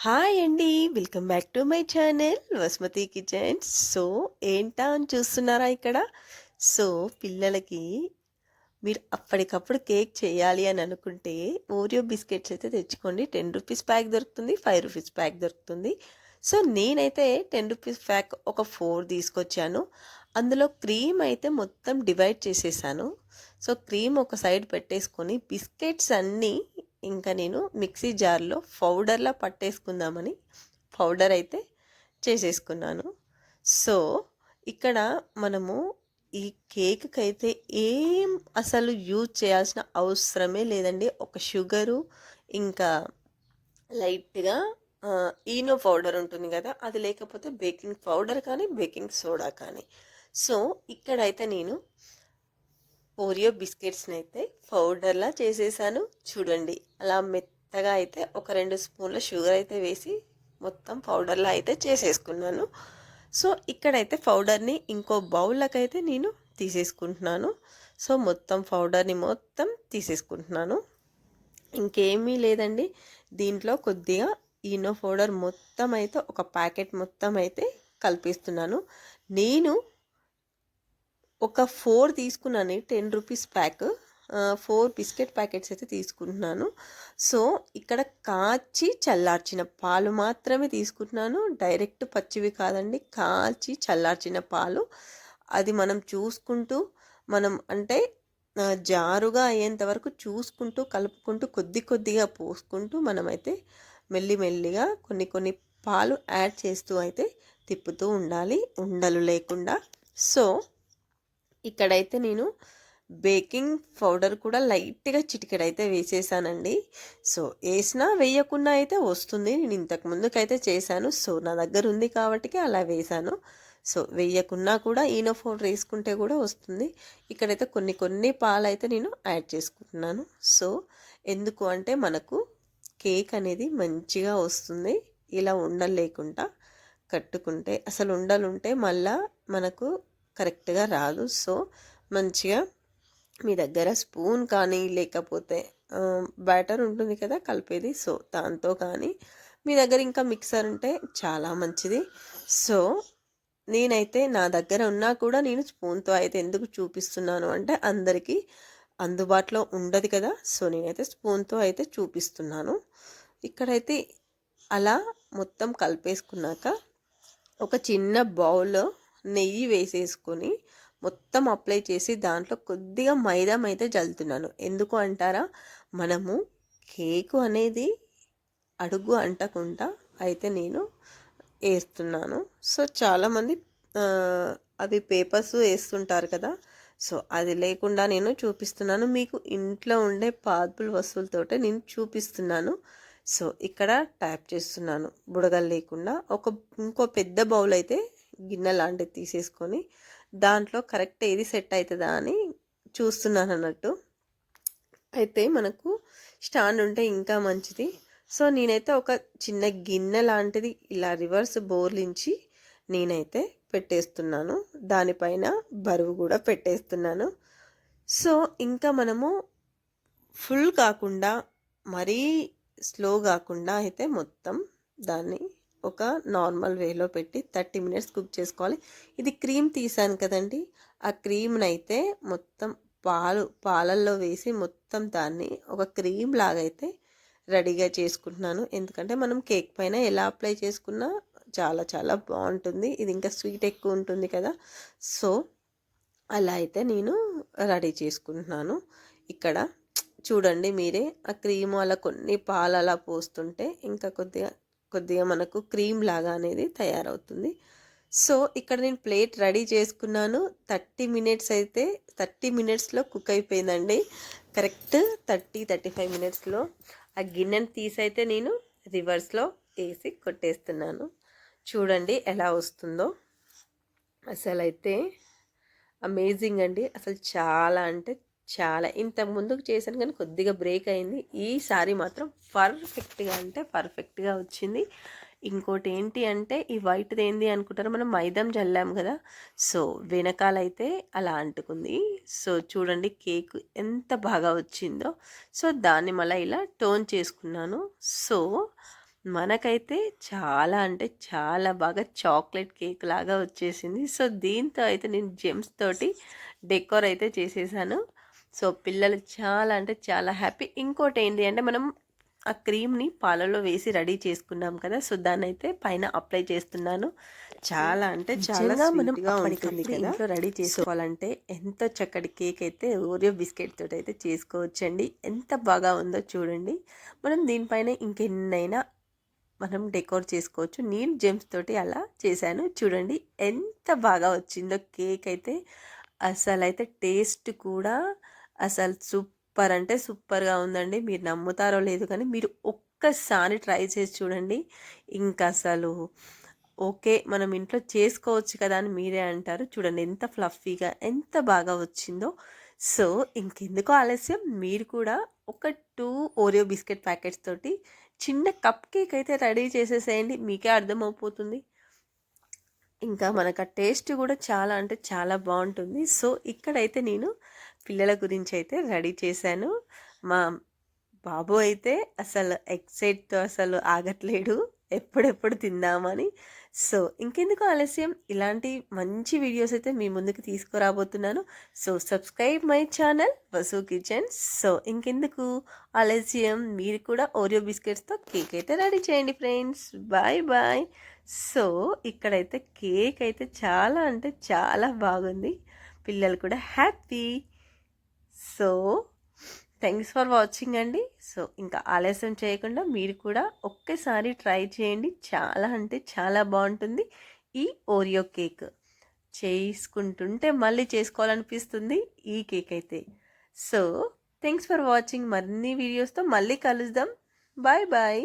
Hi అండి. Welcome back to my channel Vasumathi kitchens. ఏంటా అని చూస్తున్నారా ఇక్కడ? సో, పిల్లలకి మీరు అప్పటికప్పుడు కేక్ చేయాలి అని అనుకుంటే ఓరియో బిస్కెట్స్ అయితే తెచ్చుకోండి. రూ. 10 ప్యాక్ దొరుకుతుంది. రూ. 5 ప్యాక్ దొరుకుతుంది. సో, నేనైతే రూ. 10 ప్యాక్ ఒక 4 తీసుకొచ్చాను. అందులో క్రీమ్ అయితే మొత్తం డివైడ్ చేసేసాను. సో, క్రీమ్ ఒక సైడ్ పెట్టేసుకొని బిస్కెట్స్ అన్నీ ఇంకా నేను మిక్సీ జార్లో పౌడర్లా పట్టేసుకుందామని పౌడర్ అయితే చేసేసుకున్నాను. సో, ఇక్కడ మనము ఈ కేక్‌కి అయితే ఏం అసలు యూజ్ చేయాల్సిన అవసరమే లేదండి. ఒక షుగరు, ఇంకా లైట్‌గా ఈనో పౌడర్ ఉంటుంది కదా! అది లేకపోతే బేకింగ్ పౌడర్ కానీ, బేకింగ్ సోడా కానీ. సో, ఇక్కడైతే నేను ఓరియో బిస్కెట్స్ని అయితే పౌడర్లా చేసేసాను. చూడండి అలా మెత్తగా అయితే ఒక 2 స్పూన్ల షుగర్ అయితే వేసి మొత్తం పౌడర్లా అయితే చేసేసుకున్నాను. సో, ఇక్కడైతే పౌడర్ని ఇంకో బౌల్లోకి అయితే నేను తీసేసుకుంటున్నాను. సో, మొత్తం పౌడర్ని మొత్తం తీసేసుకుంటున్నాను. ఇంకేమీ లేదండి, దీంట్లో కొద్దిగా ఈనో పౌడర్ మొత్తం అయితే ఒక ప్యాకెట్ మొత్తం అయితే కలిపిస్తున్నాను. నేను ఒక 4 తీసుకున్నాను. రూ. 10 ప్యాక్. 4 బిస్కెట్ ప్యాకెట్స్ అయితే తీసుకుంటున్నాను. సో, ఇక్కడ కాచి చల్లార్చిన పాలు మాత్రమే తీసుకుంటున్నాను. డైరెక్ట్ పచ్చివి కాదండి, కాచి చల్లార్చిన పాలు. అది మనం చూసుకుంటూ, మనం అంటే జారుగా అయ్యేంత వరకు చూసుకుంటూ, కలుపుకుంటూ, కొద్ది కొద్దిగా పోసుకుంటూ మనమైతే మెల్లిమెల్లిగా కొన్ని కొన్ని పాలు యాడ్ చేస్తూ అయితే తిప్పుతూ ఉండాలి, ఉండలు లేకుండా. సో, ఇక్కడైతే నేను బేకింగ్ పౌడర్ కూడా లైట్‌గా చిటికెడైతే వేసేసానండి. సో, వేసినా వేయకుండా అయితే వస్తుంది. నేను ఇంతకు ముందుకైతే చేశాను. సో, నా దగ్గర ఉంది కాబట్టికి అలా వేశాను. సో, వేయకున్నా కూడా ఈనో పౌడర్ వేసుకుంటే కూడా వస్తుంది. ఇక్కడైతే కొన్ని కొన్ని పాలైతే నేను యాడ్ చేసుకుంటున్నాను. సో, ఎందుకు అంటే మనకు కేక్ అనేది మంచిగా వస్తుంది. ఇలా ఉండలు లేకుండా కట్టుకుంటే, అసలు ఉండలుంటే మళ్ళా మనకు కరెక్ట్గా రాదు. సో, మంచిగా మీ దగ్గర స్పూన్ కానీ, లేకపోతే బ్యాటర్ ఉంటుంది కదా కలిపేది, సో దాంతో కానీ, మీ దగ్గర ఇంకా మిక్సర్ ఉంటే చాలా మంచిది. సో, నేనైతే నా దగ్గర ఉన్నా కూడా నేను స్పూన్తో అయితే ఎందుకు చూపిస్తున్నాను అంటే అందరికీ అందుబాటులో ఉండదు కదా. సో, నేనైతే స్పూన్తో అయితే చూపిస్తున్నాను. ఇక్కడైతే అలా మొత్తం కలిపేసుకున్నాక ఒక చిన్న బౌల్లో నెయ్యి వేసేసుకొని మొత్తం అప్లై చేసి దాంట్లో కొద్దిగా మైదా అయితే జల్లుతున్నాను. ఎందుకు అంటారా, మనము కేకు అనేది అడుగు అంటకుండా అయితే నేను వేస్తున్నాను. సో, చాలామంది అవి పేపర్స్ వేస్తుంటారు కదా. సో, అది లేకుండా నేను చూపిస్తున్నాను. మీకు ఇంట్లో ఉండే పాదుపుల వస్తువులతోటే నేను చూపిస్తున్నాను. సో, ఇక్కడ ట్యాప్ చేస్తున్నాను బుడగలు లేకుండా. ఇంకో పెద్ద బౌల్ అయితే గిన్నె లాంటిది తీసేసుకొని దాంట్లో కరెక్ట్ ఏది సెట్ అవుతుందా అని చూస్తున్నాను అన్నట్టు. అయితే మనకు స్టాండ్ ఉంటే ఇంకా మంచిది. సో, నేనైతే ఒక చిన్న గిన్నె లాంటిది ఇలా రివర్స్ బోర్లించి నేనైతే పెట్టేస్తున్నాను. దానిపైన బరువు కూడా పెట్టేస్తున్నాను. సో, ఇంకా మనము ఫుల్ కాకుండా, మరీ స్లో కాకుండా అయితే మొత్తం దాన్ని ఒక నార్మల్ వేలో పెట్టి 30 మినిట్స్ కుక్ చేసుకోవాలి. ఇది క్రీమ్ తీసాను కదండి, ఆ క్రీమ్ని అయితే మొత్తం పాలల్లో వేసి మొత్తం దాన్ని ఒక క్రీమ్ లాగా అయితే రెడీగా చేసుకుంటున్నాను. ఎందుకంటే మనం కేక్ పైన ఎలా అప్లై చేసుకున్నా చాలా చాలా బాగుంటుంది. ఇది ఇంకా స్వీట్ ఎక్కువ ఉంటుంది కదా. సో, అలా అయితే నేను రెడీ చేసుకుంటున్నాను. ఇక్కడ చూడండి మీరే, ఆ క్రీము అలా కొన్ని పాలు అలా పోస్తుంటే ఇంకా కొద్దిగా కొద్దిగా మనకు క్రీమ్ లాగా అనేది తయారవుతుంది. సో, ఇక్కడ నేను ప్లేట్ రెడీ చేసుకున్నాను. 30 మినిట్స్లో కుక్ అయిపోయిందండి. కరెక్ట్ 35 మినిట్స్లో ఆ గిన్నెని తీసైతే నేను రివర్స్లో వేసి కొట్టేస్తున్నాను. చూడండి ఎలా వస్తుందో. అసలైతే అమేజింగ్ అండి. అసలు చాలా అంటే చాలా, ఇంతకు ముందుకు చేశాను కానీ కొద్దిగా బ్రేక్ అయింది. ఈసారి మాత్రం పర్ఫెక్ట్గా అంటే పర్ఫెక్ట్గా వచ్చింది. ఇంకోటి ఏంటి అంటే, ఈ వైట్ది ఏంది అనుకుంటారు, మనం మైదాం జల్లాం కదా. సో, వెనకాలైతే అలా అంటుకుంది. సో, చూడండి కేక్ ఎంత బాగా వచ్చిందో. సో, దాన్ని మళ్ళీ ఇలా టోన్ చేసుకున్నాను. సో, మనకైతే చాలా అంటే చాలా బాగా చాక్లెట్ కేక్ లాగా వచ్చేసింది. సో, దీంతో అయితే నేను జెమ్స్ తోటి డెకోర్ అయితే చేసేసాను. సో, పిల్లలు చాలా అంటే చాలా హ్యాపీ. ఇంకోటేంటి అంటే మనం ఆ క్రీమ్‌ని పాలలో వేసి రెడీ చేసుకున్నాం కదా! సో, దాన్నైతే పైన అప్లై చేస్తున్నాను. చాలా అంటే చాలా నిజంగా మనం స్వీట్‌గా ఉంటుంది అప్పటికప్పుడు కదా! ఇంట్లో రెడీ చేసుకోవాలంటే ఎంతో చక్కటి కేక్ అయితే ఓరియో బిస్కెట్ తోటైతే చేసుకోవచ్చండి. ఎంత బాగా ఉందో చూడండి. మనం దీనిపైన ఇంకెన్నైనా మనం డెకోర్ చేసుకోవచ్చు. నేను జెమ్స్ తోటి అలా చేశాను. చూడండి ఎంత బాగా వచ్చిందో కేక్ అయితే. అసలైతే టేస్ట్ కూడా అసలు సూపర్ అంటే సూపర్‌గా ఉందండి. మీరు నమ్ముతారో లేదో కానీ మీరు ఒక్కసారి ట్రై చేసి చూడండి. ఇంకా అసలు ఓకే. మనం ఇంట్లో చేసుకోవచ్చు కదా అని మీరే అంటారు. చూడండి ఎంత ఫ్లఫీగా ఎంత బాగా వచ్చిందో. సో, ఇంకెందుకు ఆలస్యం మీరు కూడా ఒక 2 ఓరియో బిస్కెట్ ప్యాకెట్స్ తోటి చిన్న కప్ కేక్ అయితే రెడీ చేసేసేయండి. మీకే అర్థమైపోతుంది. ఇంకా మనకు ఆ టేస్ట్ కూడా చాలా అంటే చాలా బాగుంటుంది. సో, ఇక్కడైతే నేను పిల్లల గురించి అయితే రెడీ చేశాను. మా బాబు అయితే అసలు ఎక్సైట్‌తో అసలు ఆగట్లేడు. ఎప్పుడెప్పుడు తిందామని. సో, ఇంకెందుకు ఆలస్యం ఇలాంటి మంచి వీడియోస్ అయితే మీ ముందుకు తీసుకురాబోతున్నాను. So, subscribe my channel Vasu kitchen. So, ఇంకెందుకు ఆలస్యం మీరు కూడా ఓరియో బిస్కెట్స్‌తో కేక్ అయితే రెడీ చేయండి ఫ్రెండ్స్. Bye bye. సో, ఇక్కడైతే కేక్ అయితే చాలా అంటే చాలా బాగుంది. పిల్లలు కూడా happy. So, thanks for watching అండి. సో, ఇంకా ఆలస్యం చేయకుండా మీరు కూడా ఒక్కసారి ట్రై చేయండి. చాలా అంటే చాలా బాగుంటుంది ఈ ఓరియో కేక్. చేసుకుంటుంటే మళ్ళీ చేసుకోవాలనిపిస్తుంది ఈ కేక్ అయితే. So, thanks for watching. మరిన్ని వీడియోస్తో మళ్ళీ కలుద్దాం. Bye bye.